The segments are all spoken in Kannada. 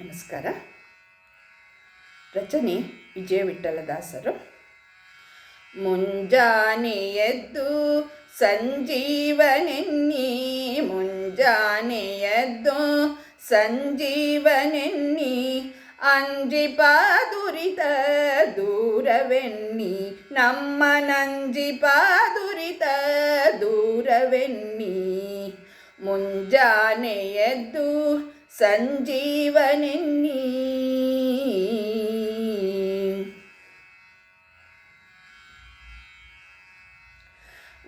ನಮಸ್ಕಾರ. ರಚನೆ ವಿಜಯ ವಿಠಲದಾಸರು. ಮುಂಜಾನೆ ಎದ್ದು ಸಂಜೀವನೆನ್ನಿ, ಮುಂಜಾನೆ ಎದ್ದು ಸಂಜೀವನೆನ್ನಿ, ಅಂಜಿಪ ದುರಿತ ದೂರವೆನ್ನಿ, ನಮ್ಮ ನಂಜಿಪ ದುರಿತ ದೂರವೆನ್ನಿ. ಮುಂಜಾನೆ ಎದ್ದು ಸಂಜೀವನೆನ್ನಿ.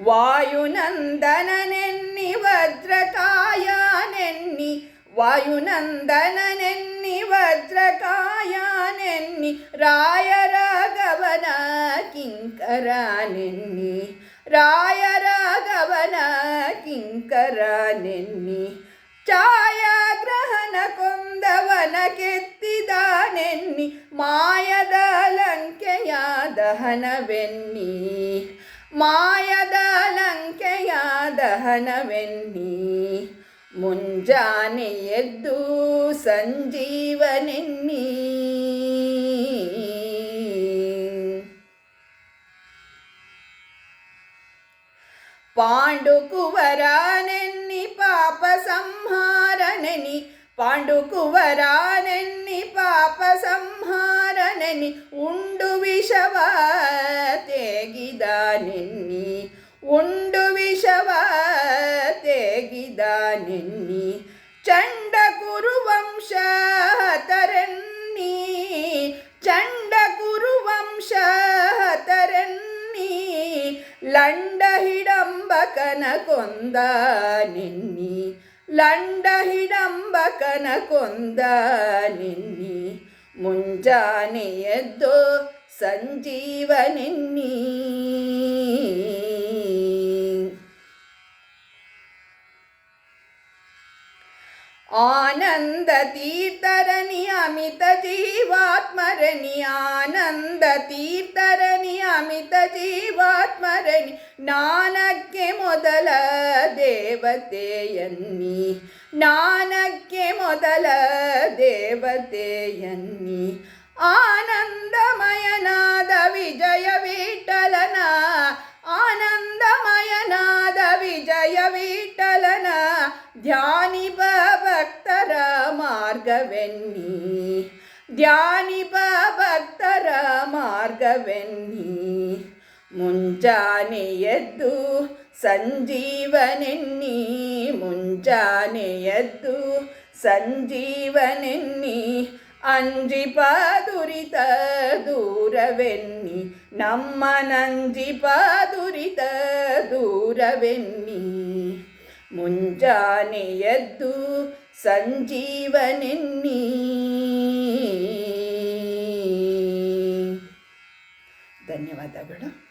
ವಾಯುನಂದನನೆನ್ನಿ ವಜ್ರಕಾಯನೆನ್ನಿ, ವಾಯುನಂದನನೆನ್ನಿ ವಜ್ರಕಾಯನೆನ್ನಿ, ರಾಯರಾಘವನ ಕಿಂಕರನೆನ್ನಿ, ರಾಯರಾಘವನ ಕಿಂಕರನೆನ್ನಿ, ಛಾಯಾಗ್ರಹಣ ಕೊಂದವನ ಕೆತ್ತಿದಾನೆನ್ನಿ, ಮಾಯದ ಲಂಕೆಯ ದಹನವೆನ್ನಿ, ಮಾಯದ ಲಂಕೆಯ ದಹನವೆನ್ನಿ. ಮುಂಜಾನೆ ಎದ್ದು ಸಂಜೀವನೆನ್ನಿ. ಪಾಂಡುಕುವರನೆನ್ನಿ ಪಾಪ ಸಂಹಾರನೆನಿ, ಪಾಂಡುಕುವರನೆನ್ನಿ ಪಾಪ ಸಂಹಾರನೆನಿ, ಉಂಡು ವಿಷವ ತೆಗಿದಾನೆನ್ನಿ, ಉಂಡು ವಿಷವ ತೆಗಿದಾನೆನ್ನಿ, ಚಂಡ ಕುರುವಂಶ ತರನ್ನಿ, ಚಂಡ ಕುರುವಂಶ ತರನ್ನಿ, ಲಂಡ ಹಿಡಂಬಕನ ಕೊಂದಾನೆನ್ನಿ, ಲಂಡ ಹಿಡಂಬಕನ ಕೊಂದಾನೆನ್ನಿ. ಮುಂಜಾನೆ ಎದ್ದು ಸಂಜೀವನೆನ್ನಿ. ಆನಂದ ತೀರ್ಥರನಿ ಅಮಿತ ಜೀವಾತ್ಮರನಿ, ಆನಂದ ತೀರ್ಥರನಿ ಅಮಿತ ಜೀವಾತ್ಮರನಿ, ಜ್ಞಾನಕ್ಕೆ ಮೊದಲ ದೇವತೆಯನ್ನಿ, ಜ್ಞಾನಕ್ಕೆ ಮೊದಲ ದೇವತೆಯನ್ನಿ. ಆನಂದಮಯನಾದ ವಿಜಯ ವಿಠಲನ, ಆನಂದಮಯನಾದ ವಿಜಯ ವಿಠಲನ, ಧ್ಯಾನಿಪ ಭಕ್ತರ ಮಾರ್ಗವೆನ್ನಿ, ಧ್ಯಾನಿಪ ಭಕ್ತರ ಮಾರ್ಗವೆನ್ನಿ. ಮುಂಜಾನೆ ಎದ್ದು ಸಂಜೀವನೆನ್ನಿ, ಮುಂಜಾನೆ ಎದ್ದು ಸಂಜೀವನೆನ್ನಿ, ಅಂಜಿಪ ದುರಿತ ದೂರವೆನ್ನಿ, ನಮ್ಮ ನಂಜಿಪ ದುರಿತ ದೂರವೆನ್ನಿ. ಮುಂಜಾನೆ ಎದ್ದು ಸಂಜೀವನೆನ್ನಿ. ಧನ್ಯವಾದಗಳು.